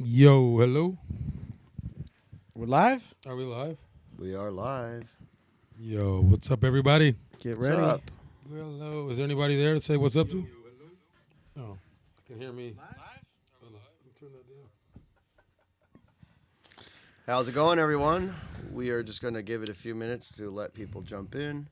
Yo, hello. We're live? Are we live? We are live. Yo, what's up, everybody? Get What's ready. up? Hello. Is there anybody there to say what's up to? Oh, can hear me. Live? Turn that down. How's it going, everyone? We are just going to give it a few minutes to let people jump in.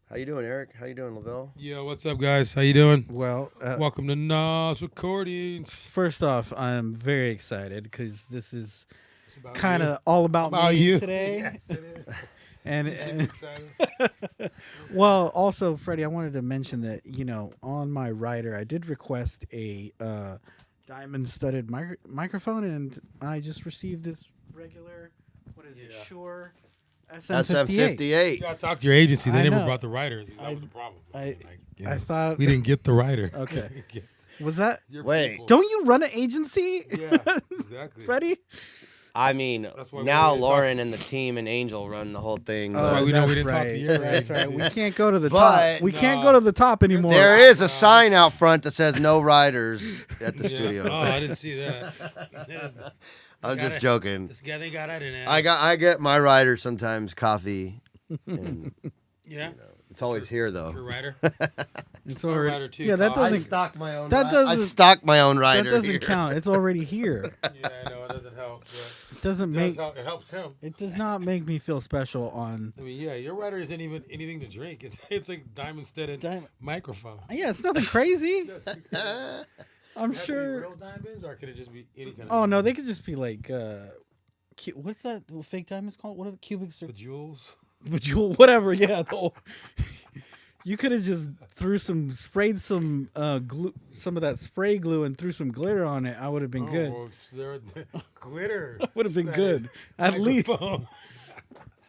How you doing, Eric? How you doing, Lavelle? Yo, what's up, guys? How you doing? Well, Welcome to NOS Recordings. first off, I'm very excited because this is It's about kind you. of all about me you today. Yes, it is. And, I'm excited. well, also, Freddie, I wanted to mention that, on my rider, I did request a diamond-studded microphone, and I just received this regular, what is it, Yeah. Shure SM58. You SM58. gotta talk to your agency. They I never know. brought the writer. That was the problem. I I thought... we didn't get the writer. Okay. Was that... Your Wait. people. Don't you run an agency, Yeah, exactly. Freddie? I mean, That's why we now didn't Lauren and the team and Angel run the whole thing. That's why we know we that's didn't talk to right. your That's right. agency. We can't go to the But- top. We can't No. go to the top anymore. There is a sign out front that says no riders at the Yeah. studio. Oh, I didn't see that. I'm just joking. This guy, they got that in there. I get my rider sometimes coffee. And Yeah. it's always here Your though. rider. It's Our already. rider too, Yeah, that Kyle. I doesn't. stock my own. that I doesn't- stock my own rider. That doesn't here. count. It's already here. Yeah, I know it doesn't help, but It doesn't it, make. it helps him. It does not make me feel special on. I mean, yeah, your rider isn't even anything to drink. It's like diamond-studded Diamond- microphone. Yeah, it's nothing crazy. I'm Have to be sure. real diamonds, or could it just be any kind of? Oh no, diamond? they could just be like. What's that fake diamonds called? What are the cubic The jewels. jewel? Whatever. Yeah. You could have just sprayed some glue, some of that spray glue, and threw some glitter on it. I would have been good. Oh, glitter. Would have been studded good. At least. microphone.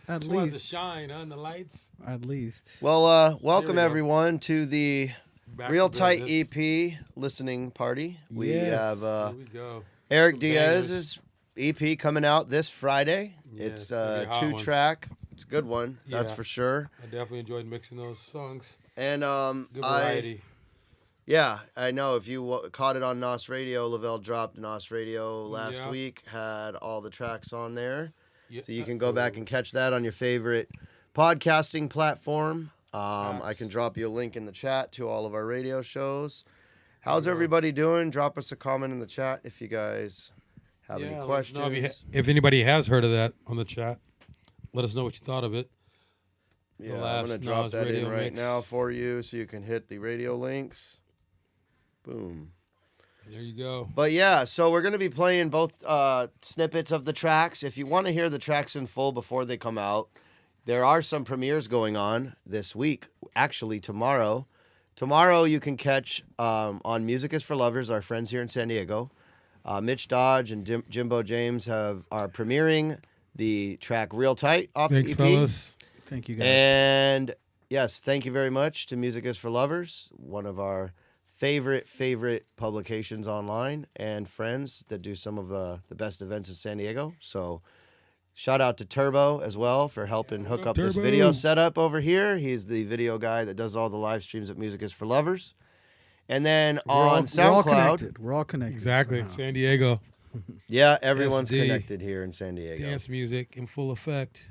At Just wanted to least. shine on the lights. At least. Well, Here welcome we go. everyone to the Back Real to Tight business. EP listening party. We Yes. have Here we go. Erick Some bangers. Diaz's EP coming out this Friday. Yeah, It's it's gonna be a hot one. 2-track. It's a good one, that's Yeah. for sure. I definitely enjoyed mixing those songs. And Good variety. I know if you caught it on NOS Radio, Lavelle dropped NOS Radio last Yeah. week, had all the tracks on there. Yeah, So you can go back and catch that on your favorite podcasting platform. I Facts. can drop you a link in the chat to all of our radio shows. How's Yeah. everybody doing? Drop us a comment in the chat if you guys have any let us questions. know if anybody has heard of that on the chat, let us know what you thought of it. Yeah, I'm last going to drop NOS that in radio right mix. now for you so you can hit the radio links. Boom. There you go. But yeah, so we're going to be playing both snippets of the tracks. If you want to hear the tracks in full before they come out, there are some premieres going on this week. Actually, tomorrow. Tomorrow you can catch on Music is for Lovers, our friends here in San Diego. Mitch Dodge and Jimbo James are premiering the track Real Tight off Thanks, the EP. fellas. Thank you guys. And yes, thank you very much to Music is for Lovers, one of our favorite publications online and friends that do some of the best events in San Diego. So shout out to Turbo as well for helping hook up this Turbo. video setup over here. He's the video guy that does all the live streams at Music is for Lovers. And then We're all on SoundCloud, connected. We're all connected. Exactly. somehow. San Diego. yeah, everyone's SD. connected here in San Diego. Dance music in full effect.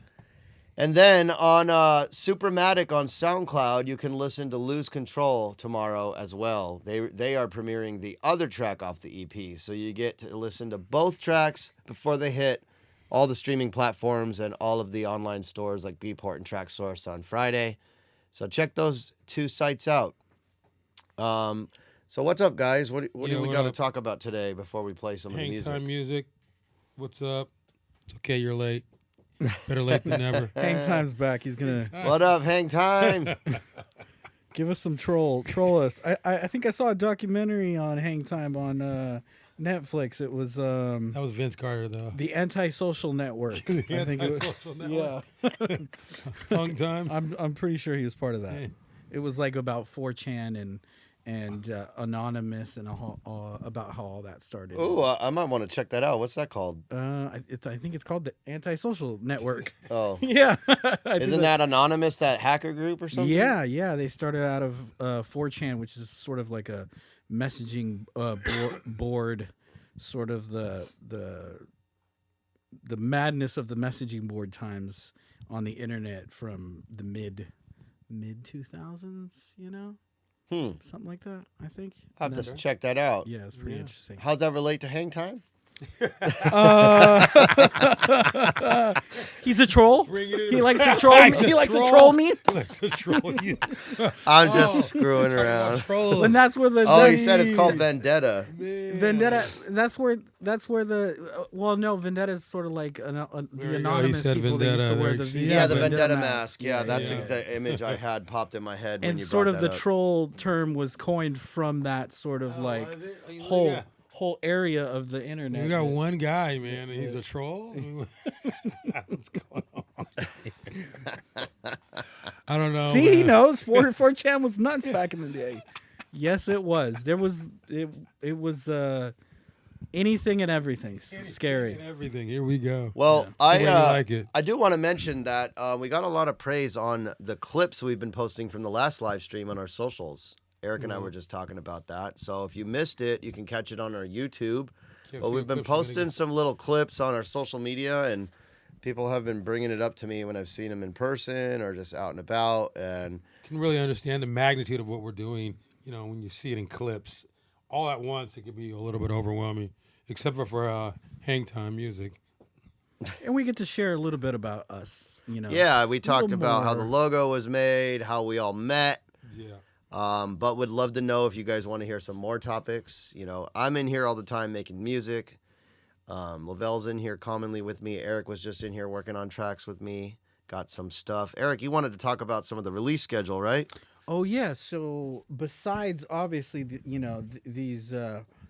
And then on Supermatic on SoundCloud, you can listen to Lose Control tomorrow as well. They are premiering the other track off the EP. So you get to listen to both tracks before they hit all the streaming platforms and all of the online stores like Beatport and TrackSource on Friday. So check those two sites out. So what's up, guys? What do we what got to up? talk about today before we play some of the Hang music? time music. What's up? It's okay, you're late. Better late than never. Hang Time's back. He's gonna What up, Hang Time? give us some troll us. I think I saw a documentary on Hang Time on Netflix. It was That was Vince Carter, though. the Antisocial Network. I think it was. Antisocial network. Yeah, Long time. I'm pretty sure he was part of that. Hey. It was like about 4chan and Anonymous and about how all that started. Oh, I might want to check that out. What's that called? I think it's called the Antisocial Network. Oh, Yeah, isn't that Anonymous, that hacker group or something? Yeah. They started out of 4chan, which is sort of like a messaging board, sort of the madness of the messaging board times on the internet from the mid 2000s, something like that. I think I'll have to check that out. Yeah, it's pretty interesting. How's that relate to Hang Time? He's a troll. He likes to troll me. He likes to troll me. He likes to troll you. I'm just screwing around. And that's where the he said it's called Vendetta. Vendetta. That's where the Vendetta is sort of like the anonymous people that used to wear the the Vendetta mask. Yeah, that's the image I had popped in my head. And when you sort brought of the that up. troll term was coined from that sort of whole area of the internet. We got one guy, man, and he's a troll. What's going on? I don't know. See, man. he knows. 4chan was nuts back in the day. Yes, it was. There was it was anything and everything. Scary. And everything. Here we go. Well, I I do want to mention that we got a lot of praise on the clips we've been posting from the last live stream on our socials. Eric and I were just talking about that. So if you missed it, you can catch it on our YouTube. But we've been posting some little clips on our social media, and people have been bringing it up to me when I've seen them in person or just out and about. And can really understand the magnitude of what we're doing. When you see it in clips, all at once, it could be a little bit overwhelming, except for Hang Time music. And we get to share a little bit about us. Yeah, we talked about how the logo was made, how we all met. Yeah. But would love to know if you guys want to hear some more topics. I'm in here all the time making music. Lavelle's in here commonly with me. Eric was just in here working on tracks with me. Got some stuff. Eric, you wanted to talk about some of the release schedule, right? Oh yeah. So besides obviously, these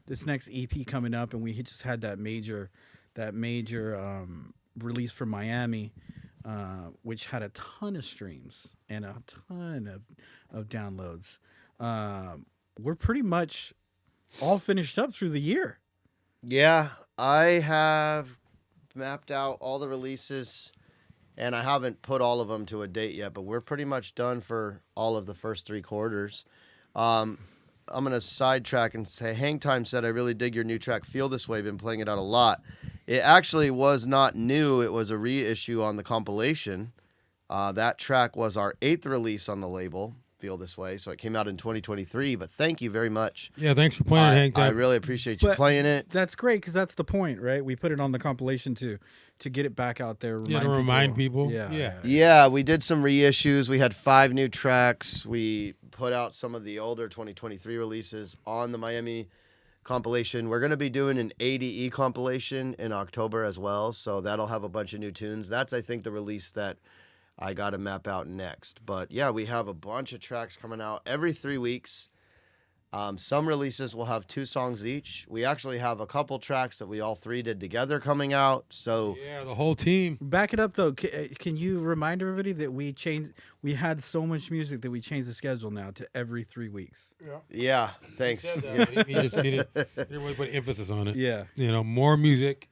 this next EP coming up, and we just had that major release from Miami, which had a ton of streams and a ton of downloads. We're pretty much all finished up through the year. Yeah, I have mapped out all the releases, and I haven't put all of them to a date yet, but we're pretty much done for all of the first 3 quarters. I'm going to sidetrack and say, Hang Time said, I really dig your new track, Feel This Way. Been playing it out a lot. It actually was not new. It was a reissue on the compilation. That track was our 8th release on the label, Feel This Way. So it came out in 2023, but thank you very much. Yeah, thanks for playing Hang Time. I really appreciate you playing it. That's great, because that's the point, right? We put it on the compilation to get it back out there. To remind people. Yeah, we did some reissues. We had 5 new tracks. We put out some of the older 2023 releases on the Miami compilation. We're going to be doing an ADE compilation in October as well, so that'll have a bunch of new tunes. That's, I think, the release that I got to map out next. But yeah, we have a bunch of tracks coming out every 3 weeks. Some releases will have 2 songs each. We actually have a couple tracks that we all 3 did together coming out. So yeah, the whole team. Back it up though. Can you remind everybody that we had so much music that we changed the schedule now to every 3 weeks? Yeah, thanks. He just didn't really put emphasis on it. Yeah. More music.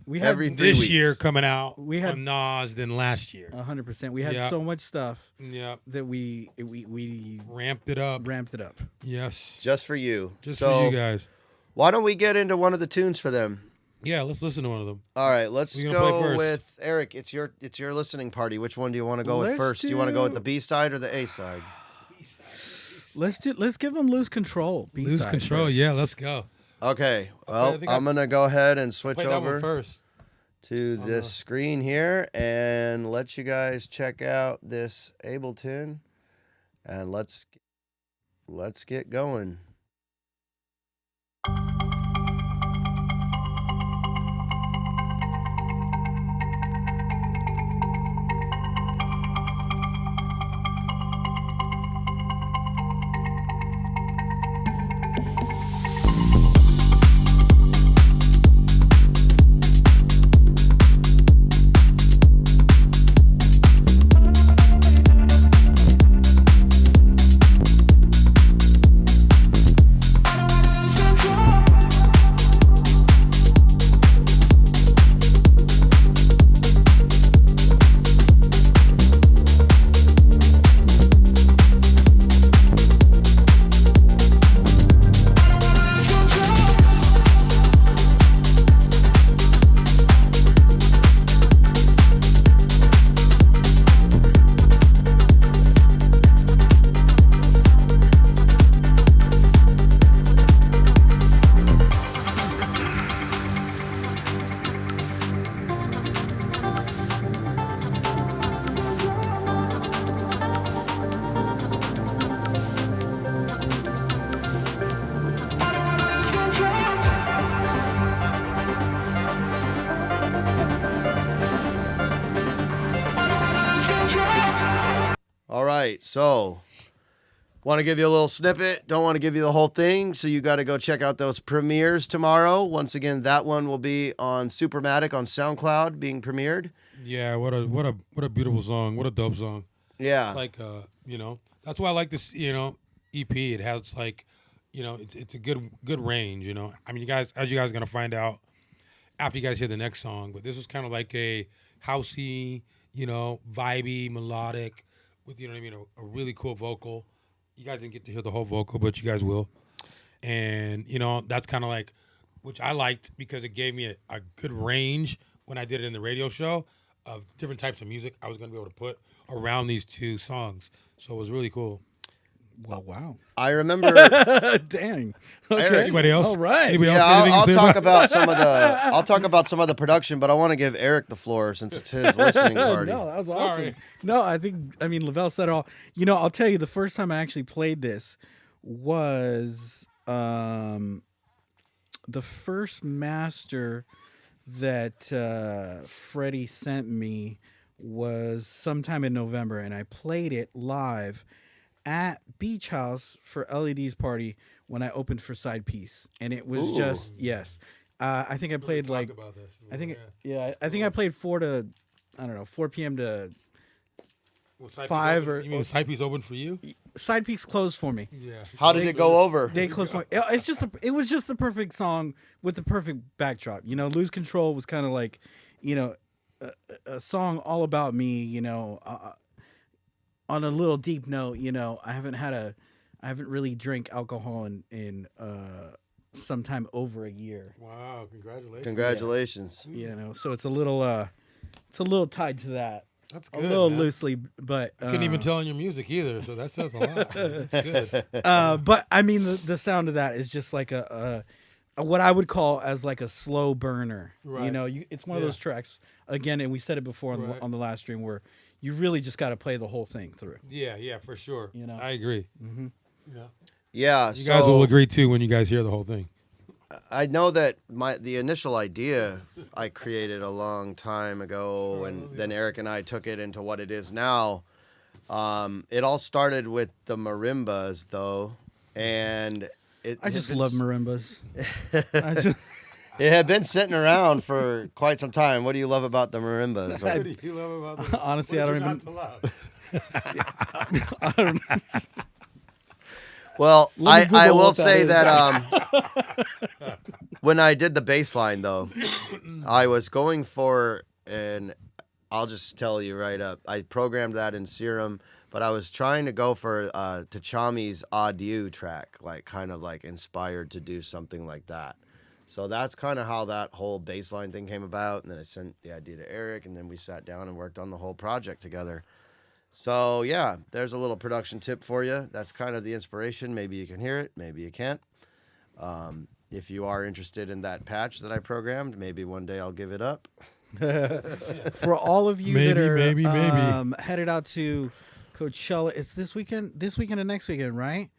We had every 3 this weeks. year coming out we had on NOS than last year. 100%. We had so much stuff that we ramped it up. Yes. Just for you. Just for you guys. Why don't we get into one of the tunes for them? Yeah, let's listen to one of them. All right, let's go with Eric. It's your listening party. Which one do you want to go with first? Do you want to go with the B side or the A side? Let's give them Lose Control. B-side Lose Control. first. Yeah, let's go. Okay, well, I'm going to go ahead and switch over first to this screen here and let you guys check out this Ableton, and let's get going. right. So, want to give you a little snippet. Don't want to give you the whole thing. So, you got to go check out those premieres tomorrow. Once again, that one will be on Supermatic on SoundCloud being premiered. Yeah, what a beautiful song. What a dope song. Yeah. It's like that's why I like this, EP. It has like, it's a good range, I mean, you guys are going to find out after you guys hear the next song, but this is kind of like a housey, vibey, melodic with, you know what I mean, a really cool vocal. You guys didn't get to hear the whole vocal, but you guys will. And, that's kind of like, which I liked because it gave me a good range when I did it in the radio show of different types of music I was going to be able to put around these two songs. So it was really cool. Well, wow. I remember. Dang. Eric, Anybody else? All right. Anybody else Yeah, got anything I'll to say talk about some of the. I'll talk about some of the production, but I want to give Eric the floor since it's his listening party. No, that was awesome. Sorry. No, I mean, Lavelle said it all. I'll tell you, the first time I actually played this was the first master that Freddie sent me was sometime in November, and I played it live at Beach House for LED's party when I opened for Side Piece, and it was just yes. I think I played like about this. I think I think I played 4 p.m. to Well, Side Piece 5 open- or You mean the Side Piece open for you? Side Piece closed for me. Yeah. How did it go over? They closed for me. It was just the perfect song with the perfect backdrop. Lose Control was kind of like, a song all about me. On a little deep note, I haven't really drank alcohol in sometime over a year. Wow! Congratulations. Congratulations. So it's a little tied to that. That's good. A little man. loosely, but Couldn't even tell in your music either, so that says a lot. That's good. but I mean, the sound of that is just like a what I would call as like a slow burner. Right. It's one of those tracks again, and we said it before on the last stream where you really just got to play the whole thing through. Yeah, for sure. You know? I agree. Mm-hmm. Yeah. Yeah. You guys will agree too when you guys hear the whole thing. I know that the initial idea I created a long time ago, and then Eric and I took it into what it is now. It all started with the marimbas, though, and I just love marimbas. It had been sitting around for quite some time. What do you love about the marimbas? What do you love about them? Honestly, I don't even. I don't know. Well, Let me I Google will what that say is. that when I did the bass line, though, I was going for I'll just tell you right up. I programmed that in Serum, but I was trying to go for Tachami's Odd You track, kind of inspired to do something like that. So that's kind of how that whole bass line thing came about. And then I sent the idea to Eric, and then we sat down and worked on the whole project together. So, yeah, there's a little production tip for you. That's kind of the inspiration. Maybe you can hear it. Maybe you can't. If you are interested in that patch that I programmed, maybe one day I'll give it up. For all of you that are maybe. headed out to Coachella, it's this weekend and next weekend, right?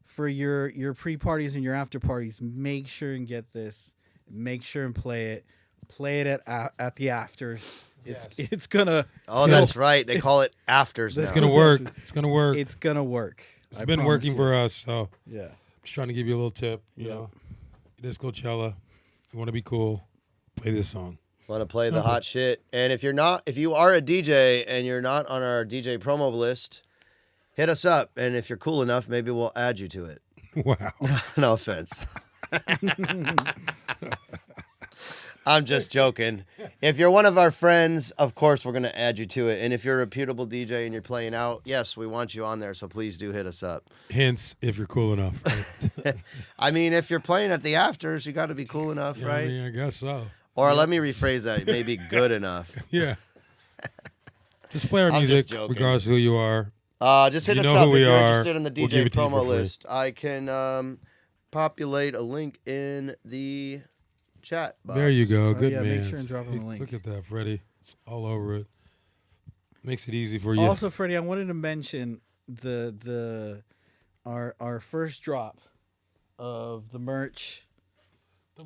For your pre-parties and your after-parties, make sure and get this. Make sure and play it. Play it at the afters. It's gonna. Oh, that's right. They call it afters now. It's gonna work. It's gonna work. It's gonna work. It's been working for us. So yeah, just trying to give you a little tip. You know, it is Coachella. You want to be cool? Play this song. Want to play the hot shit. And if you are a DJ and you're not on our DJ promo list, hit us up. And if you're cool enough, maybe we'll add you to it. Wow. No offense. I'm just joking. If you're one of our friends, of course we're going to add you to it. And if you're a reputable DJ and you're playing out, yes, we want you on there. So please do hit us up. Hence, if you're cool enough. Right? I mean, if you're playing at the afters, you got to be cool enough, Yeah, right? I mean, I guess so. Or let me rephrase that. Maybe good enough. Yeah. Just play our I'm music, just joking. regardless of who you are. Just hit You us know up who if we you're are. interested in the We'll DJ give it to you for promo free. list. I can populate a link in the chat box. There you go. Good yeah, man. make sure and drop him a link. Look at that, Freddie. It's all over it. Makes it easy for you. Also, Freddie, I wanted to mention our first drop of the merch.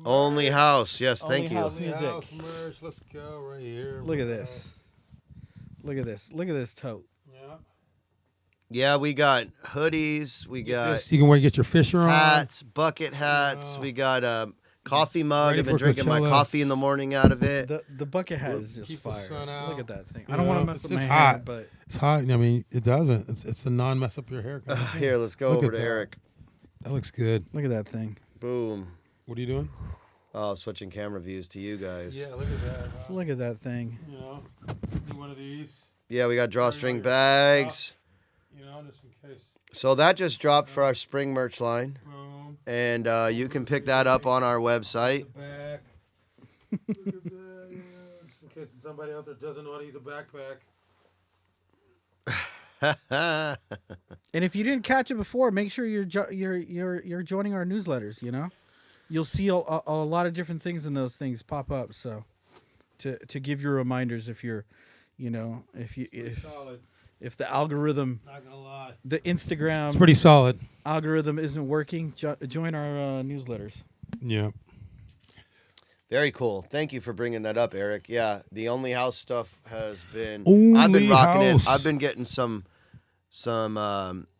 Only House. Yes, Only thank you. House music. House merch. Let's go right here. Look at this. Look at this. Look at this tote. Yeah. Yeah, we got hoodies. We got You can wear get your Fisher on. hats, bucket hats. We got a coffee mug. Ready I've been for drinking my Coachella. coffee in the morning out of it. The bucket hat is just Keep the fire. sun out. Look at that thing. You I don't want know, to mess it's up my just hair, hot. but It's hot. I mean, it doesn't. It's a non mess up your hair. Kind of thing. Here, let's go Look over at to that. Eric. That looks good. look at that thing. Boom. What are you doing? Oh, switching camera views to you guys. look at that. Look at that thing. You know, do one of these. Yeah, we got drawstring bags. You know, just in case. So that just dropped for our spring merch line. Boom. And you can pick that up on our website. Back. Look at that. Yeah. Just in case somebody out there doesn't know how to use a backpack. And if you didn't catch it before, make sure you're joining our newsletters. You know, you'll see a lot of different things in those things pop up. So to give you reminders if you're, you know, Solid. if the algorithm, Not gonna lie. the Instagram It's pretty solid. algorithm isn't working, join our newsletters. Yeah. Very cool. Thank you for bringing that up, Eric. Yeah, the Only House stuff has been. Only I've been rocking House. it. I've been getting some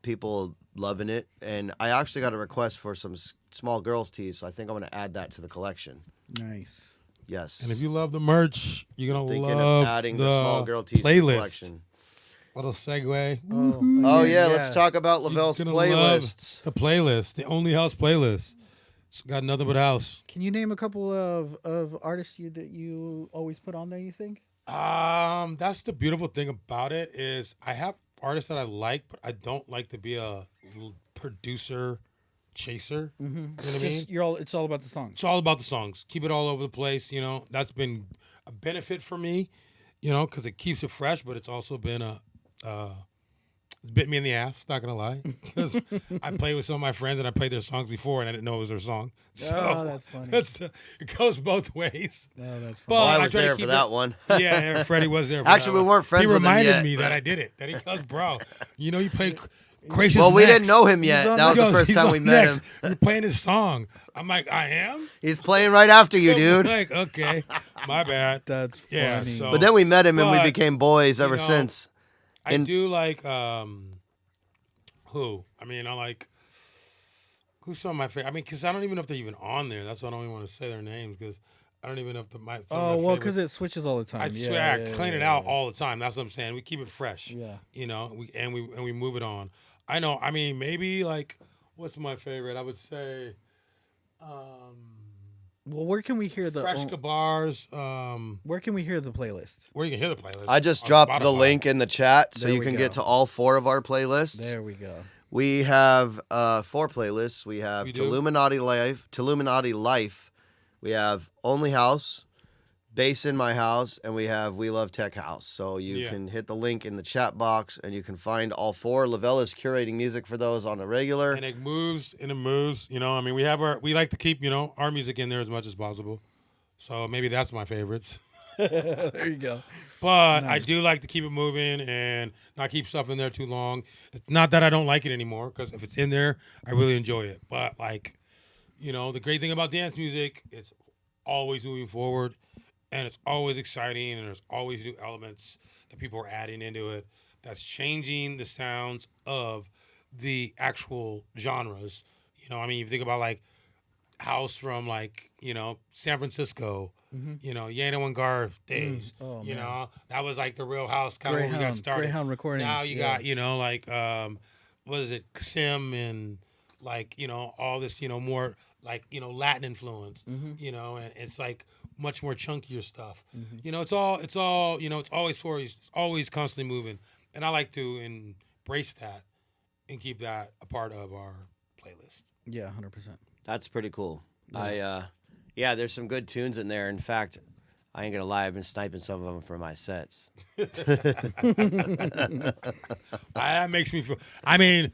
people loving it, and I actually got a request for some small girls tees. So I think I'm going to add that to the collection. Nice. Yes. And if you love the merch, you're gonna thinking love of adding the small girl tees to the playlist. collection. Little segue. Oh yeah, let's talk about You're Lavelle's gonna playlists. love the playlist, the Only House playlist. It's got nothing but house. Can you name a couple of artists that you always put on there, you think? That's the beautiful thing about it is I have artists that I like, but I don't like to be a producer chaser. Mm-hmm. You know what I mean? It's all about the songs. It's all about the songs. Keep it all over the place. You know, that's been a benefit for me, you know, because it keeps it fresh, but it's also been it's bit me in the ass, not going to lie. Because I played with some of my friends and I played their songs before and I didn't know it was their song. So Oh, that's funny. it goes both ways. Oh, that's But Oh, I I was try to there for keep that it- one. Yeah, and Freddie was there. for Actually, that we one. weren't friends He with him reminded yet. me that I did it. That he goes, bro, you know you play Gracious Well, we Next. didn't know him yet. on That was He the goes, first "He's time on we met Next. him. You're playing his song. I'm like, I am? He's playing right after you, dude. Like, okay, my bad. That's Yeah, funny. so- But then we met him and we But, became boys ever you know, since. I And- do like who? I mean, I like who's some of my favorite. I mean, because I don't even know if they're even on there. That's why I don't even want to say their names because I don't even know if some of my Oh, well, because favorites- it switches all the time. I Yeah, swear yeah, I clean yeah, it out yeah. all the time. That's what I'm saying. We keep it fresh. Yeah. You know, we move it on. I know. I mean, maybe like what's my favorite? I would say Well, where can we hear the Fresh Bars. where can we hear the playlist? Where you can hear the playlist. I just on dropped the Spotify. link in the chat so There you we can go. get to all 4 of our playlists. There we go. We have 4 playlists. We have We do? Illuminati Life. We have Only House, Bass in My House, and we have We Love Tech House. So you Yeah. can hit the link in the chat box and you can find all 4. Lavelle is curating music for those on a regular. And it moves. You know, I mean, we like to keep, you know, our music in there as much as possible. So maybe that's my favorites. There you go. But I Nice. do like to keep it moving and not keep stuff in there too long. It's not that I don't like it anymore, because if it's in there, I really enjoy it. But like, you know, the great thing about dance music, it's always moving forward, and it's always exciting, and there's always new elements that people are adding into it that's changing the sounds of the actual genres. You know, I mean, you think about like house from like, you know, San Francisco, you know, Yano and Garth days. Oh, you man. know, that was like the Real House kind of when we got started. Greyhound Recordings. Now you yeah. got, you know, like what is it, Sim and like, you know, all this, you know, more like, you know, Latin influence, you know, and it's like much more chunkier stuff. You know, it's all, you know, it's always constantly moving. And I like to embrace that and keep that a part of our playlist. Yeah, 100%. That's pretty cool. Yeah, there's some good tunes in there. In fact, I ain't gonna lie, I've been sniping some of them for my sets. That makes me feel, I mean,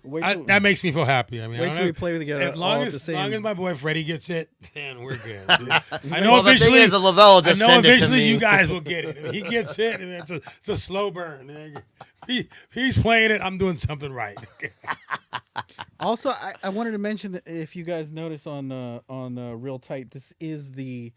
Wait till, that makes me feel happy. I mean, I wait don't till we know. play together As long all at as, the same. long as my boy Freddie gets it, then we're good. I know Well, the thing eventually, is, Lavelle just I know send it to eventually me. you guys will get it. If he gets it, and it's a slow burn. He's playing it. I'm doing something right. Also, I wanted to mention that if you guys notice on Real Tight, this is the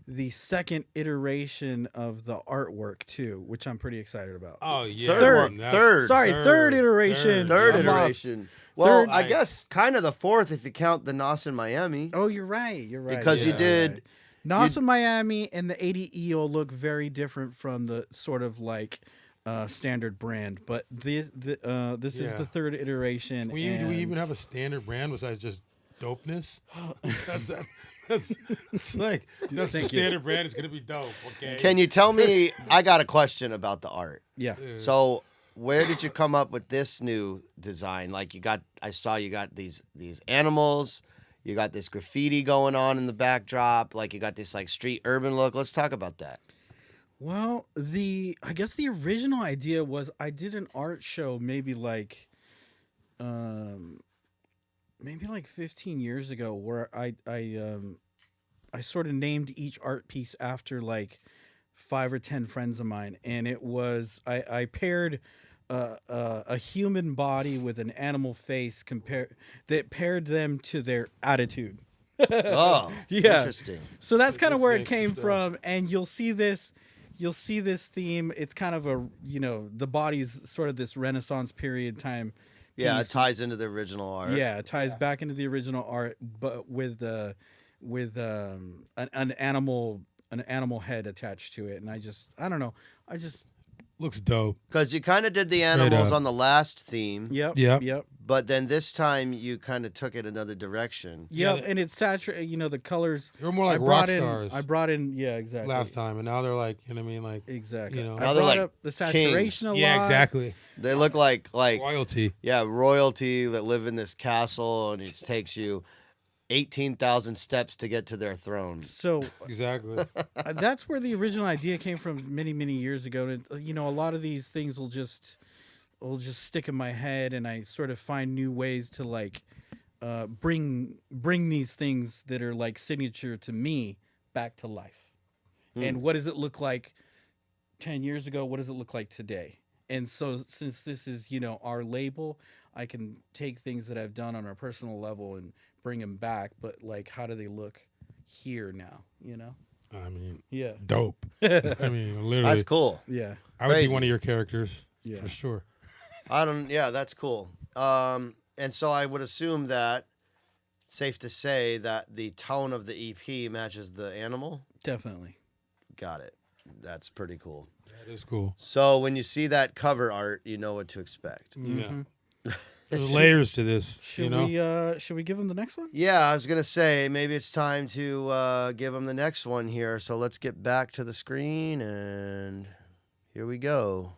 the second iteration of the artwork too, which I'm pretty excited about. Oh yeah, Third iteration. Third of NOS. iteration. Well, Third- I guess kind of the fourth if you count the NOS in Miami. Oh, you're right. You're right. Because you Yeah. did. NOS in Miami and the 80 EO look very different from the sort of like standard brand, but this is Yeah. the third iteration. Do we even have a standard brand besides just dopeness? That's it's like that's the Thank you. standard brand. It's gonna be dope. Okay. Can you tell me? I got a question about the art. Yeah. So, where did you come up with this new design? Like I saw you got these animals, you got this graffiti going on in the backdrop, like you got this like street urban look. Let's talk about that. Well, I guess the original idea was I did an art show maybe like 15 years ago where I sort of named each art piece after like 5 or 10 friends of mine, and it was I paired a human body with an animal face that paired them to their attitude. Oh, Yeah. interesting. So that's kind of That's where it good came stuff. from, and you'll see this theme. It's kind of the body's sort of this Renaissance period time. Yeah, it piece. ties into the original art. Yeah, it ties back into the original art, but with an animal head attached to it, and I don't know. Looks dope. Because you kind of did the animals up. on the last theme, Yep. Yep. Yep. but then this time you kind of took it another direction. Yep. Yeah, And it's saturated. The colors. They were more like I rock brought in. stars I brought in. Yeah, exactly. last time, and now they're like, you know what I mean, like Exactly. You know. Now I they're brought like up the saturation a lot. yeah, exactly. They look like Royalty. yeah, royalty that live in this castle, and it takes you 18,000 steps to get to their throne. So Exactly. that's where the original idea came from many, many years ago. And, a lot of these things will just stick in my head, and I sort of find new ways to like bring these things that are like signature to me back to life. And what does it look like 10 years ago? What does it look like today? And so since this is, our label, I can take things that I've done on a personal level and bring them back. But like, how do they look here now? I mean, Yeah. dope. I mean, literally, That's cool. Yeah. I would Crazy. be one of your characters Yeah. for sure. Yeah, that's cool. And so I would assume that safe to say that the tone of the EP matches the animal. Definitely. Got it. That's pretty cool. That is cool. So when you see that cover art, you know what to expect. Mm-hmm. Yeah. There's layers to this. Should we give them the next one? Yeah, I was gonna say maybe it's time to give them the next one here. So let's get back to the screen, and here we go.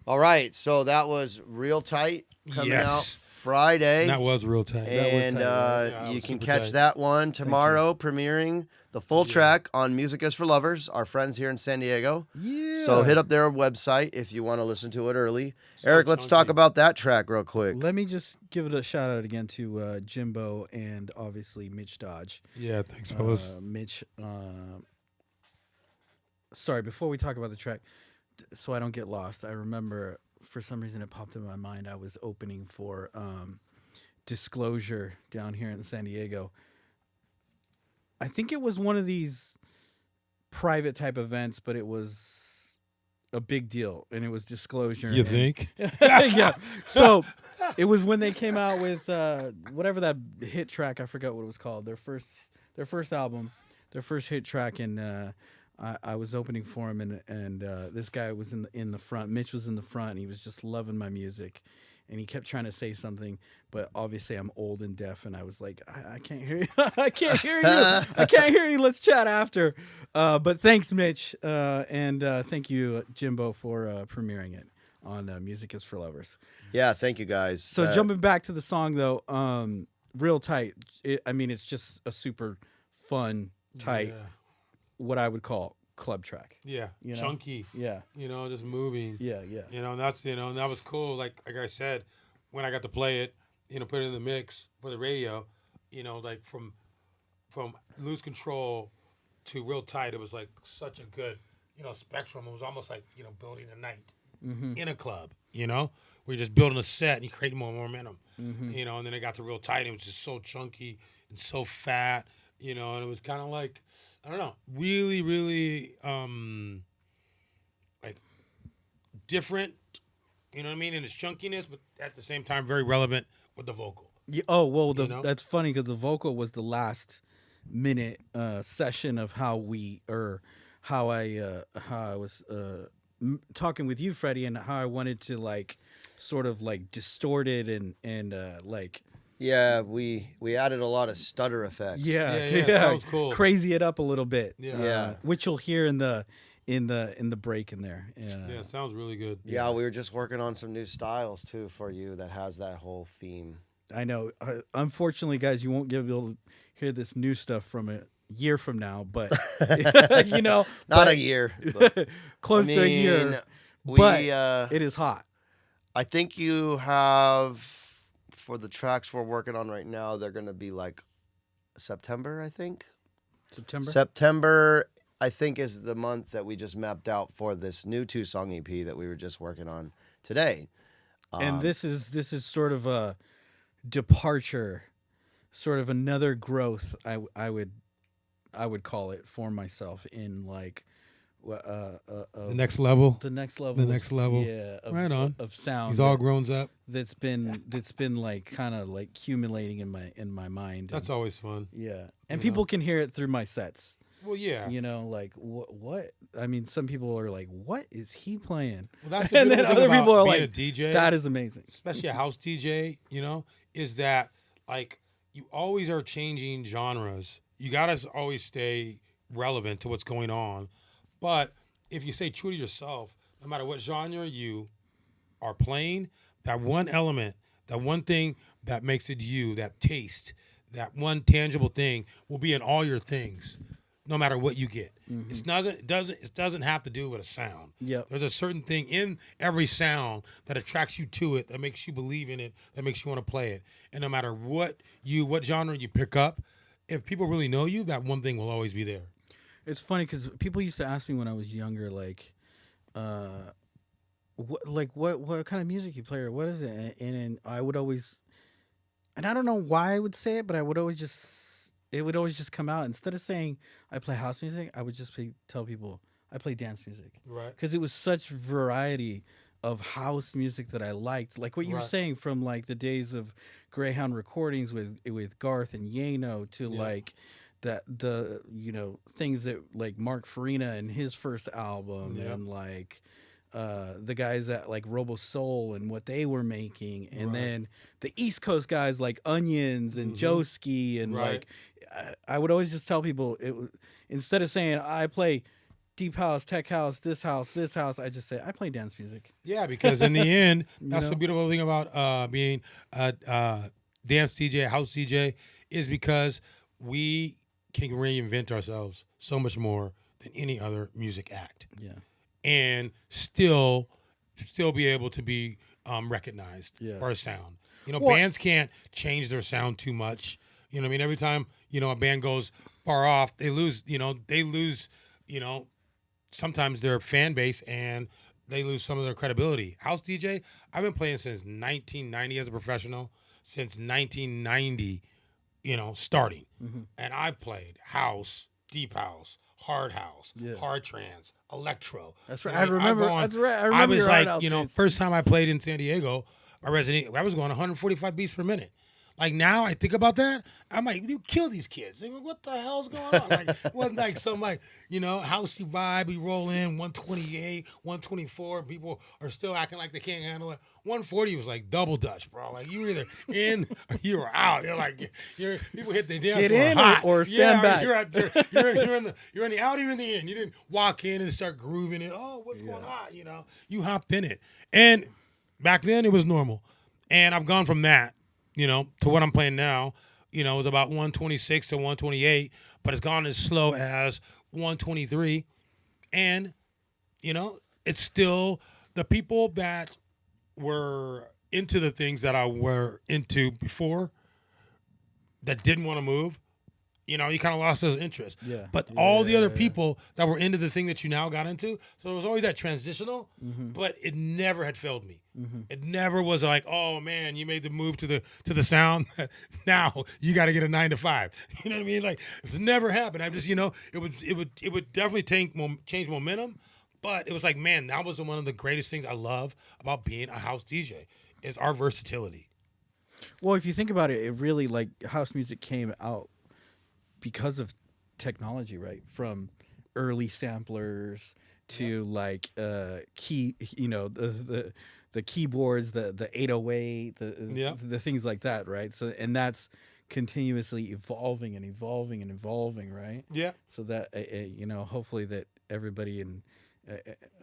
All right, so that was Real Tight coming Yes. out Friday. And that was real tight. And Yeah, you can super catch tight. that one tomorrow, premiering the full track on Music is for Lovers, our friends here in San Diego. Yeah. So hit up their website if you want to listen to it early. Eric, let's talk about that track real quick. Let me just give it a shout out again to Jimbo and obviously Mitch Dodge. Yeah, thanks, fellas. Mitch, sorry, before we talk about the track, so I don't get lost, I remember for some reason it popped in my mind. I was opening for Disclosure down here in San Diego. I think it was one of these private type events, but it was a big deal, and it was Disclosure. You think? Yeah. So it was when they came out with whatever that hit track. I forgot what it was called. Their first album, their first hit track, and I was opening for him, and this guy was in the front. Mitch was in the front, and he was just loving my music. And he kept trying to say something, but obviously I'm old and deaf, and I was like, I can't hear you. I can't hear you. I can't hear you. Let's chat after. But thanks, Mitch, and thank you, Jimbo, for premiering it on Music is for Lovers. Yeah, thank you guys. So jumping back to the song, though, Real Tight. It's just a super fun, tight, what I would call club track. Yeah, you know? chunky. Yeah, just moving. Yeah. And that's and that was cool. Like I said, when I got to play it, put it in the mix for the radio, like from Lose Control to Real Tight, it was like such a good, spectrum. It was almost like building a night in a club. Where you're just building a set and you're creating more momentum. And then it got to Real Tight. And it was just so chunky and so fat. And it was kind of like, I don't know, really, really, like different, you know what I mean, in its chunkiness, but at the same time very relevant with the vocal. Yeah. Oh well, that's funny because the vocal was the last minute session of how I was talking with you, Freddie, and how I wanted to like sort of like distort it and like. Yeah, we added a lot of stutter effects. Yeah. That was cool. Crazy it up a little bit. Yeah. Which you'll hear in the break in there. Yeah, it sounds really good. Yeah, we were just working on some new styles too for you that has that whole theme. I know. Unfortunately, guys, you won't be able to hear this new stuff from a year from now, but not a year, but, close to a year. But it is hot. I think you have. For the tracks we're working on right now, they're going to be like September, I think. September, I think, is the month that we just mapped out for this new 2-song EP that we were just working on today. And this is sort of a departure, sort of another growth. I would call it for myself in like the next level. The next level. Yeah. Right on. Of sound. He's all grown up. That's been like kind of like accumulating in my mind. That's always fun. Yeah. And people can hear it through my sets. Well, yeah. Like what? I mean, some people are like, "What is he playing?" Well, that's the and then other people are like, a DJ, "That is amazing." Especially a house DJ, is that like you always are changing genres. You gotta always stay relevant to what's going on. But if you stay true to yourself, no matter what genre you are playing, that one element, that one thing that makes it you, that taste, that one tangible thing will be in all your things, no matter what you get. It doesn't have to do with a sound. Yep. There's a certain thing in every sound that attracts you to it, that makes you believe in it, that makes you want to play it. And no matter what genre you pick up, if people really know you, that one thing will always be there. It's funny because people used to ask me when I was younger, like, what kind of music you play or what is it? And I would always, and I don't know why I would say it, but it would always just come out. Instead of saying I play house music, I would just tell people I play dance music. Right. Because it was such variety of house music that I liked, like what you were saying, from like the days of Greyhound Recordings with Garth and Yano to like. That the things that like Mark Farina and his first album and like the guys at like Robo Soul and what they were making, and then the East Coast guys like Onions and Joski and like I would always just tell people instead of saying I play deep house, tech house, this house. I just say I play dance music. Yeah, because in the end, that's know? the beautiful thing about being a dance DJ, house DJ, is because we can reinvent ourselves so much more than any other music act, Yeah. and still be able to be recognized Yeah. for our sound. You know, Well- bands can't change their sound too much. You know what I mean? Every time, you know, a band goes far off, they lose, sometimes their fan base, and they lose some of their credibility. House DJ, I've been playing since 1990 as a professional, since 1990, starting. Mm-hmm. And I've played house, deep house, hard house, Yeah. hard trance, electro. That's right. You know, I remember. I've gone- That's right. I I remember was your art like, outfits. first time I played in San Diego, I was going 145 beats per minute. Like now I think about that, I'm like, you kill these kids. Like, what the hell's going on? Like, it wasn't like some housey vibe. We roll in 128, 124. People are still acting like they can't handle it. 140 was like double Dutch, bro. Like you were either in or you were out. You're like, people hit the dance Get floor in hot. or stand back. You're out there. You're in the out, you're in the in. You didn't walk in and start grooving it. Oh, what's going on? You hopped in it. And back then it was normal. And I've gone from that, to what I'm playing now. It was about 126 to 128, but it's gone as slow as 123. And, it's still the people that were into the things that I were into before that didn't want to move. You kind of lost those interests. Yeah. But all the other people that were into the thing that you now got into, so it was always that transitional, but it never had failed me. It never was like, oh man, you made the move to the sound. Now you got to get a 9 to 5. You know what I mean? Like it's never happened. I just, it would definitely change momentum. But it was like, man, that was one of the greatest things I love about being a house DJ is our versatility. Well, if you think about it, it really like house music came out because of technology, right? From early samplers to like key, the keyboards, the 808, the things like that, right? So and that's continuously evolving and evolving and evolving, right? Yeah. So that hopefully that everybody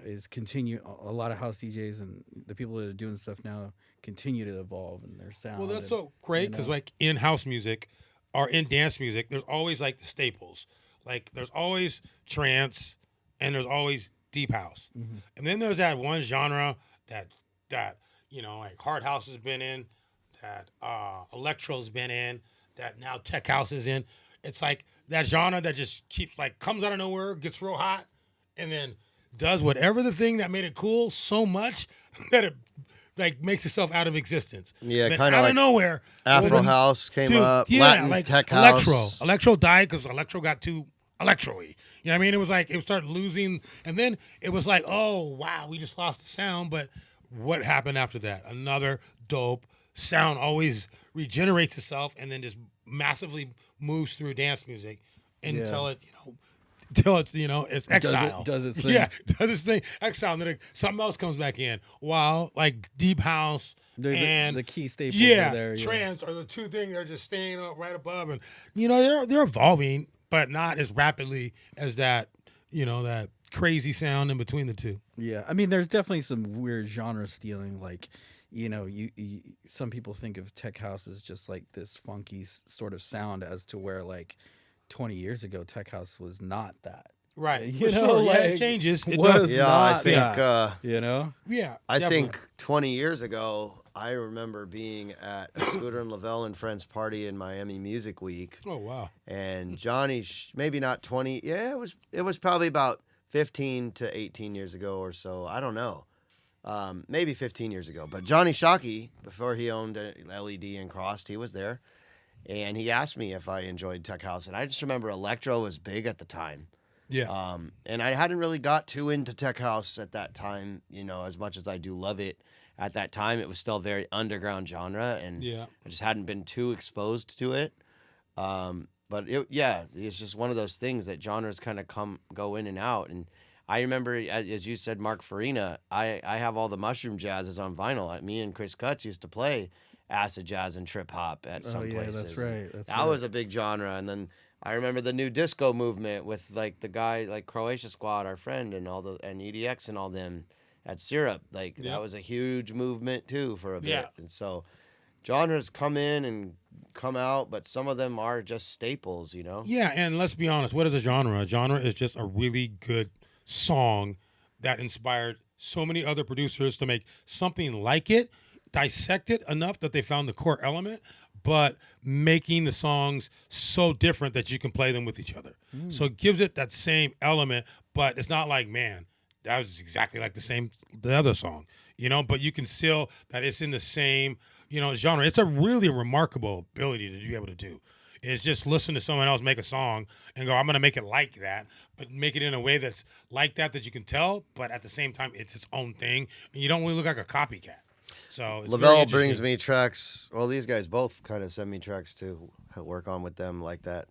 is continue. A lot of house DJs and the people that are doing stuff now continue to evolve in their sound. Well, that's so great because like in house music or in dance music, there's always like the staples. Like there's always trance and there's always deep house. And then there's that one genre that like hard house has been in, that electro's been in, that now tech house is in. It's like that genre that just keeps like comes out of nowhere, gets real hot, and then does whatever the thing that made it cool so much that it like makes itself out of existence. Yeah, But kind of out like of nowhere. Afro house came Dude, up, yeah, Latin like tech house. Electro died because electro got too electro-y. You know what I mean? It was like it started losing, and then it was like, oh wow, we just lost the sound. But what happened after that? Another dope sound always regenerates itself and then just massively moves through dance music until it, until it's it's exile. Does its thing. Yeah, does its thing. Exile, and then something else comes back in. While like deep house and the key staples yeah, are there. trance are the two things that are just staying up right above, and they're evolving, but not as rapidly as that that crazy sound in between the two. Yeah, I mean, there's definitely some weird genre stealing. Like, you some people think of tech house as just like this funky sort of sound, as to where like 20 years ago, tech house was not that. Right. You For know, sure. like, Yeah, it changes. It was does. Yeah, I not think that. Yeah. I definitely. think 20 years ago, I remember being at a Scooter and Lavelle and Friends party in Miami Music Week, Oh wow. and Johnny, maybe not 20. Yeah, it was probably about 15 to 18 years ago or so. I don't know. Maybe 15 years ago. But Johnny Shockey, before he owned LED and Crossed, he was there. And he asked me if I enjoyed tech house. And I just remember electro was big at the time. Yeah. And I hadn't really got too into tech house at that time, as much as I do love it. At that time, it was still a very underground genre, and Yeah. I just hadn't been too exposed to it. But it's just one of those things that genres kind of go in and out. And I remember, as you said, Mark Farina, I have all the Mushroom Jazzes on vinyl. Me and Chris Cutts used to play acid jazz and trip hop at some places. That's right. That was a big genre. And then I remember the new disco movement with like the guy like Croatia Squad, our friend, and and EDX and all them at Syrup. Like that was a huge movement too for a bit. Yeah. And so genres come in and come out, but some of them are just staples, you know? Yeah, and let's be honest, what is a genre? A genre is just a really good song that inspired so many other producers to make something like it, dissect it enough that they found the core element, but making the songs so different that you can play them with each other. So it gives it that same element, but it's not like, man, that was exactly like the other song, you know, but you can still, that it's in the same, you know, genre. It's a really remarkable ability to be able to do. Is just listen to someone else make a song and go, I'm going to make it like that, but make it in a way that's like that you can tell, but at the same time, it's its own thing. And you don't really look like a copycat. So it's Lavelle brings me tracks. Well, these guys both kind of send me tracks to work on with them like that.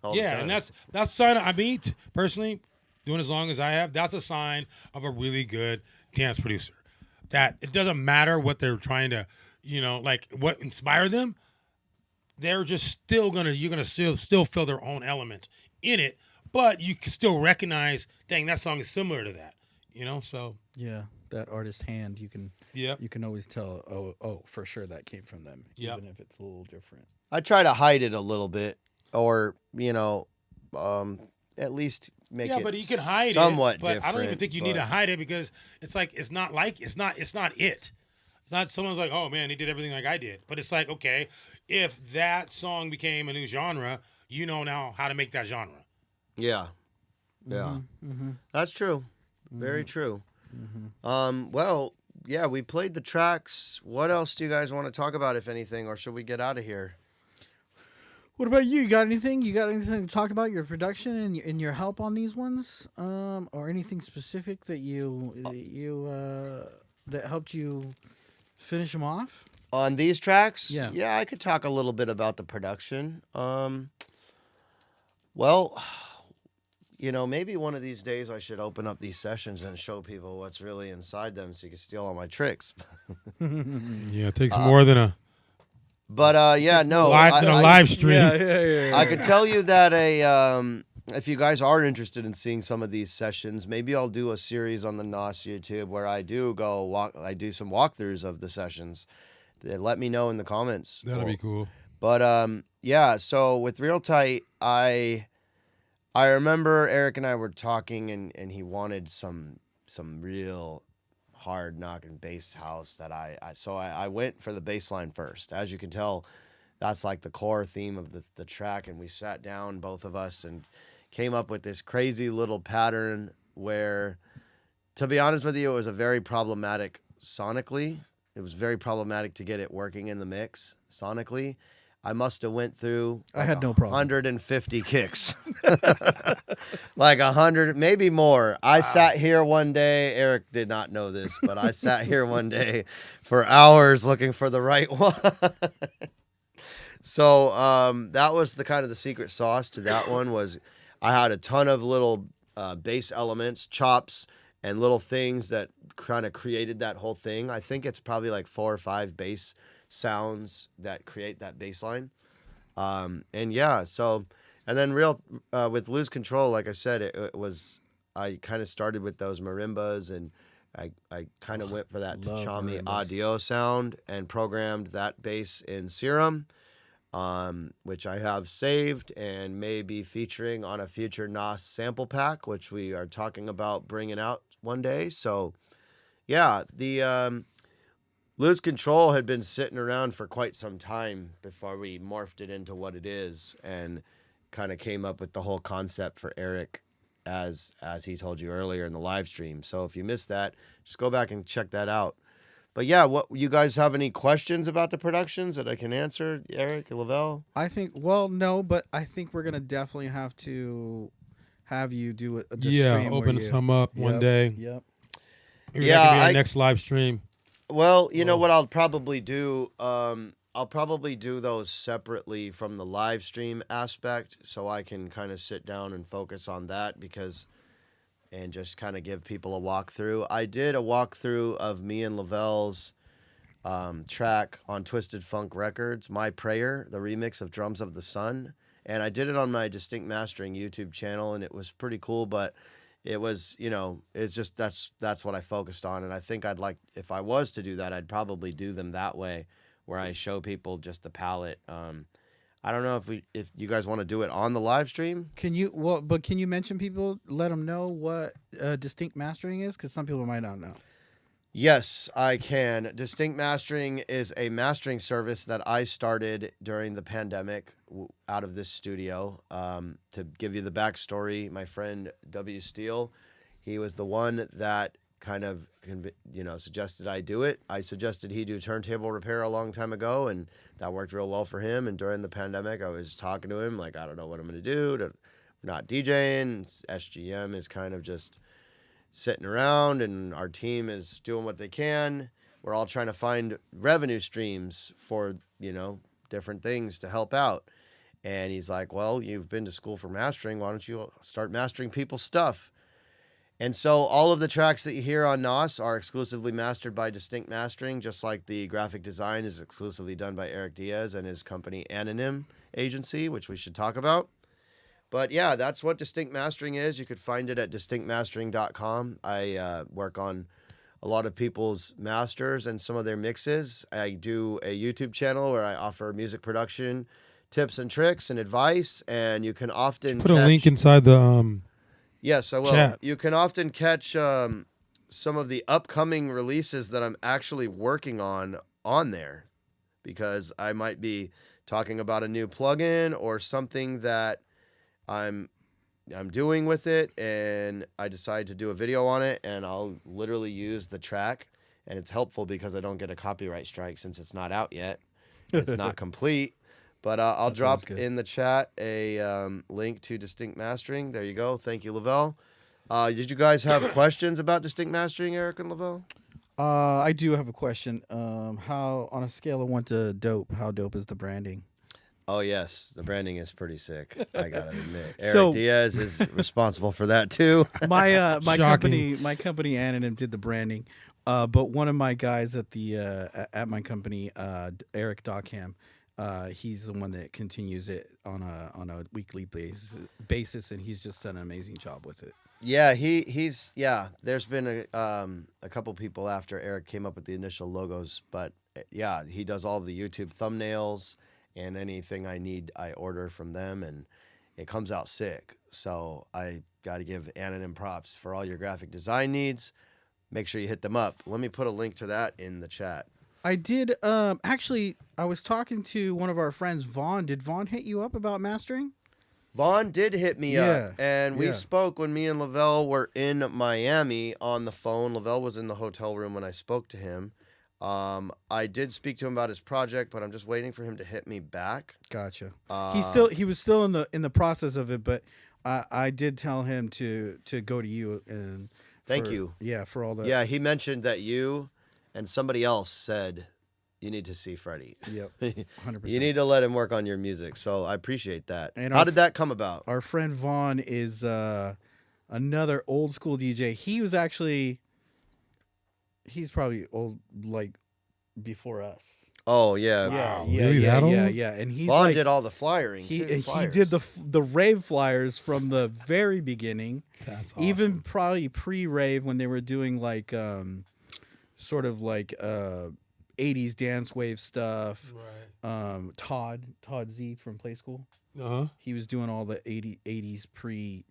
all the time. And that's a sign. I mean, personally, doing as long as I have, that's a sign of a really good dance producer. That it doesn't matter what they're trying to, you know, like what inspired them. They're just still you're gonna still feel their own elements in it, but you can still recognize, dang, that song is similar to that, you know. So Yeah, that artist hand, you can always tell. Oh, for sure that came from them, even if it's a little different. I try to hide it a little bit, or you know, at least make it. Yeah, but you can hide somewhat it. But different, I don't even think you need to hide it because it's like it's not it. It's not someone's like, oh man, he did everything like I did. But it's like, okay, if that song became a new genre, you know now how to make that genre. Yeah. That's true. Very true. Well, yeah, we played the tracks. What else do you guys want to talk about, if anything, or should we get out of here? What about you? You got anything? You got anything to talk about your production and your help on these ones, or anything specific that that helped you finish them off? On these tracks? Yeah, I could talk a little bit about the production. Well, you know, maybe one of these days I should open up these sessions and show people what's really inside them so you can steal all my tricks. Yeah, it takes more than a But yeah, no. live stream. Yeah. I could tell you that if you guys are interested in seeing some of these sessions, maybe I'll do a series on the NOS YouTube where I do some walkthroughs of the sessions. Let me know in the comments. That'll be cool. But yeah, so with Real Tight, I remember Eric and I were talking, and he wanted some real hard knocking bass house that I went for the bass line first. As you can tell, that's like the core theme of the track, and we sat down, both of us, and came up with this crazy little pattern where, to be honest with you, it was a very problematic sonically. It was very problematic to get it working in the mix sonically. I must have went through I had no problem. 150 kicks. Like 100, maybe more. I sat here one day. Eric did not know this, but I sat here one day for hours looking for the right one. So that was the kind of the secret sauce to that one. Was I had a ton of little bass elements, chops, and little things that kind of created that whole thing. I think it's probably like 4 or 5 bass sounds that create that bass line. And yeah, so, and then with Lose Control, like I said, it was, I kind of started with those marimbas, and I kind of went for that Tachami audio sound and programmed that bass in Serum, which I have saved and may be featuring on a future NOS sample pack, which we are talking about bringing out one day. So yeah, the Lose Control had been sitting around for quite some time before we morphed it into what it is, and kind of came up with the whole concept for Eric, as he told you earlier in the live stream. So if you missed that, just go back and check that out. But yeah, what you guys have any questions about the productions that I can answer, Eric, Lavelle? I think, well, no, but I think we're gonna definitely have to have you do a stream open where some up one day. Yep. Maybe that could be our next live stream. Well, you know what I'll probably do? I'll probably do those separately from the live stream aspect, so I can kind of sit down and focus on that, and just kind of give people a walkthrough. I did a walkthrough of me and Lavelle's track on Twisted Funk Records, My Prayer, the remix of Drums of the Sun. and I did it on my Distinct Mastering YouTube channel, and it was pretty cool. But it was, it's just that's what I focused on, and I think I'd like, if I was to do that, I'd probably do them that way, where I show people just the palette. I don't know if you guys want to do it on the live stream. Can you mention people, let them know what distinct mastering is, because some people might not know. Yes, I can. Distinct Mastering is a mastering service that I started during the pandemic out of this studio. To give you the backstory, my friend W. Steele, he was the one that kind of suggested I do it. I suggested he do turntable repair a long time ago, and that worked real well for him. And during the pandemic, I was talking to him like, I don't know what I'm going to do. We're not DJing. SGM is kind of just sitting around, and our team is doing what they can. We're all trying to find revenue streams for, different things to help out. And he's like, well, you've been to school for mastering. Why don't you start mastering people's stuff? And so all of the tracks that you hear on NOS are exclusively mastered by Distinct Mastering, just like the graphic design is exclusively done by Erick Diaz and his company Anonym Agency, which we should talk about. But yeah, that's what Distinct Mastering is. You could find it at distinctmastering.com. I work on a lot of people's masters and some of their mixes. I do a YouTube channel where I offer music production tips and tricks and advice, and you can often put a link inside the Yes, I will. chat. You can often catch some of the upcoming releases that I'm actually working on there, because I might be talking about a new plugin or something that I'm doing with it, and I decide to do a video on it, and I'll literally use the track, and it's helpful because I don't get a copyright strike since it's not out yet. It's not complete. But I'll drop in the chat a link to Distinct Mastering. There you go. Thank you, Lavelle. Did you guys have questions about Distinct Mastering, Eric and Lavelle? I do have a question. How, on a scale of 1 to dope, how dope is the branding? Oh, yes. The branding is pretty sick, I got to admit. Erick Diaz is responsible for that, too. My company Anonym did the branding. But one of my guys at my company, Eric Dockham, he's the one that continues it on a weekly basis, and he's just done an amazing job with it. Yeah, he's there's been a couple people after Eric came up with the initial logos, but yeah, he does all the YouTube thumbnails, and anything I need, I order from them, and it comes out sick. So I got to give Anonym props for all your graphic design needs. Make sure you hit them up. Let me put a link to that in the chat. I did. Actually, I was talking to one of our friends, Vaughn. Did Vaughn hit you up about mastering? Vaughn did hit me up, and we spoke when me and Lavelle were in Miami on the phone. Lavelle was in the hotel room when I spoke to him. I did speak to him about his project, but I'm just waiting for him to hit me back. Gotcha. He was still in the process of it, but I did tell him to go to you and thank you. Yeah, for all the. Yeah, he mentioned that you and somebody else said you need to see Freddie. Yep, 100%. You need to let him work on your music. So I appreciate that. And how did that come about? Our friend Vaughn is another old school DJ. He's probably old, like before us. Oh yeah, wow. Yeah. And he's Vaughn did all the flyering. He did the rave flyers from the very beginning. That's awesome. Even probably pre-rave when they were doing like sort of like 80s dance wave stuff. Right. Todd Z from Play School. Uh-huh. He was doing all the 80s pre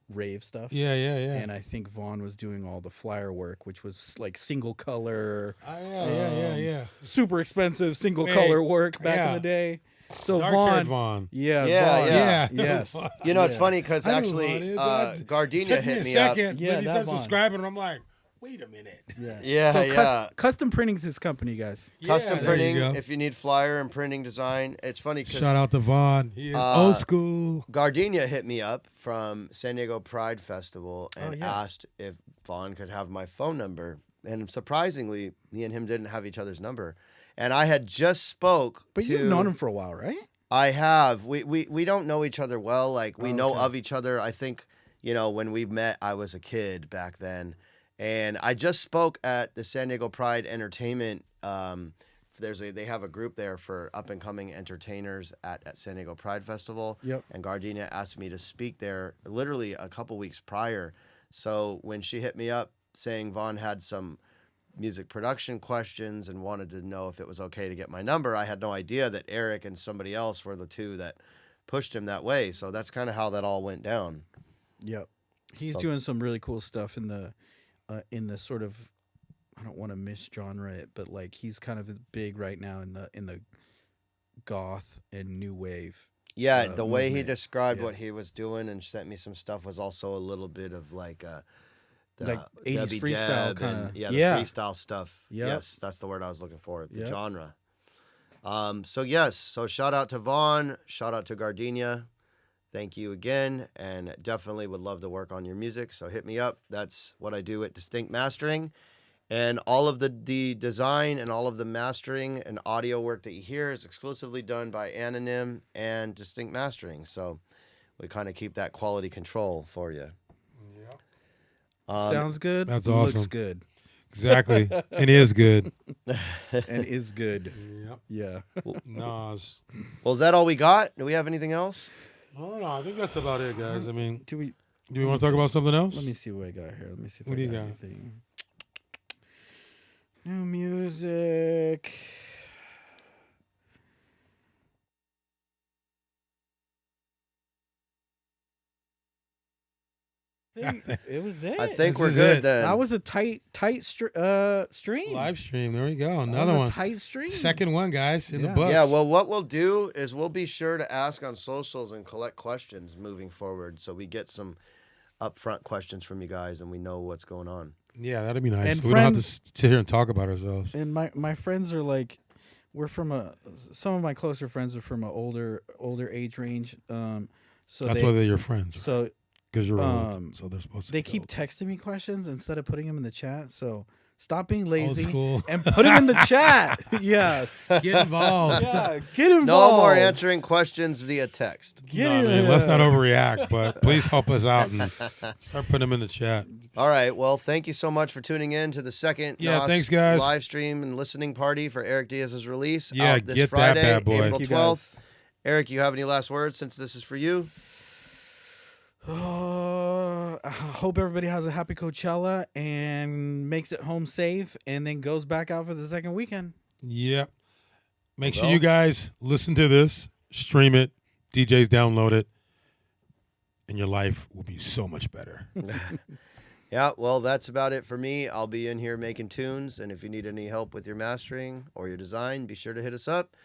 rave stuff. Yeah. And I think Vaughn was doing all the flyer work, which was like single color. Yeah. Super expensive single color work back in the day. So Vaughn. Yeah. Yes. You know, it's funny because actually Gardenia hit me up. Yeah, he started subscribing, and I'm like, wait a minute. So Custom Printing's his company, guys. Custom Printing, if you need flyer and printing design. It's funny because shout out to Vaughn. He is old school. Gardenia hit me up from San Diego Pride Festival and asked if Vaughn could have my phone number. And surprisingly, me and him didn't have each other's number. And I had just spoke But you've known him for a while, right? I have. We don't know each other well. Like, we know of each other. I think, when we met, I was a kid back then. And I just spoke at the San Diego Pride Entertainment they have a group there for up and coming entertainers at San Diego Pride Festival. Yep. And Gardenia asked me to speak there literally a couple weeks prior. So when she hit me up saying Vaughn had some music production questions and wanted to know if it was okay to get my number, I had no idea that Erick and somebody else were the two that pushed him that way. So that's kind of how that all went down. Yep. He's doing some really cool stuff in the sort of, I don't want to misgenre it, but like he's kind of big right now in the goth and new wave. Yeah, the way he movement. described what he was doing and sent me some stuff was also a little bit of like the Like 80s Debbie freestyle Deb kinda- and, the yeah. freestyle stuff. Yep. Yes, that's the word I was looking for, the Yep. genre. So shout out to Vaughn, shout out to Gardenia. Thank you again, and definitely would love to work on your music, so hit me up. That's what I do at Distinct Mastering. And all of the design and all of the mastering and audio work that you hear is exclusively done by Anonym and Distinct Mastering. So we kind of keep that quality control for you. Sounds good. That's awesome. Looks good. Exactly. It is good. And is good. Yep. Yeah. NOS. Well, is that all we got? Do we have anything else? I don't know. I think that's about it, guys. I mean, Do we? do we want to talk about something else? Let me see what I got here. Let me see if What I do you got got? anything. New music. It was it. I think This we're is good it. then. That was a tight stream. Live stream. There we go. That Another was one. a tight stream. Second one, guys, in the Yeah. books. Yeah, well, what we'll do is we'll be sure to ask on socials and collect questions moving forward so we get some upfront questions from you guys and we know what's going on. Yeah, that'd be nice. And We don't have to friends- sit here and talk about ourselves. And my friends are like, we're from some of my closer friends are from a older age range. So That's they why they're your friends. so Because you're old. So they're supposed to they be keep old. texting me questions instead of putting them in the chat. So stop being Old lazy school. and put them in the chat. Yes. Get involved. Yeah, get involved. No more answering questions via text. Get No, in. man, let's not overreact, but please help us out and start putting them in the chat. All right. Well, thank you so much for tuning in to the second Yeah, NOS thanks, guys. live stream and listening party for Erick Diaz's release. Yeah, out this get that Friday, bad boy. April Thank you, 12th. guys. Erick, you have any last words since this is for you? I hope everybody has a happy Coachella and makes it home safe and then goes back out for the second weekend. Yep. Make sure Well- you guys listen to this, stream it, DJs download it, and your life will be so much better. Yeah, well, that's about it for me. I'll be in here making tunes, and if you need any help with your mastering or your design, be sure to hit us up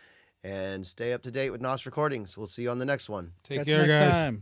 and stay up to date with NOS Recordings. We'll see you on the next one. Take Catch care, you next guys. time.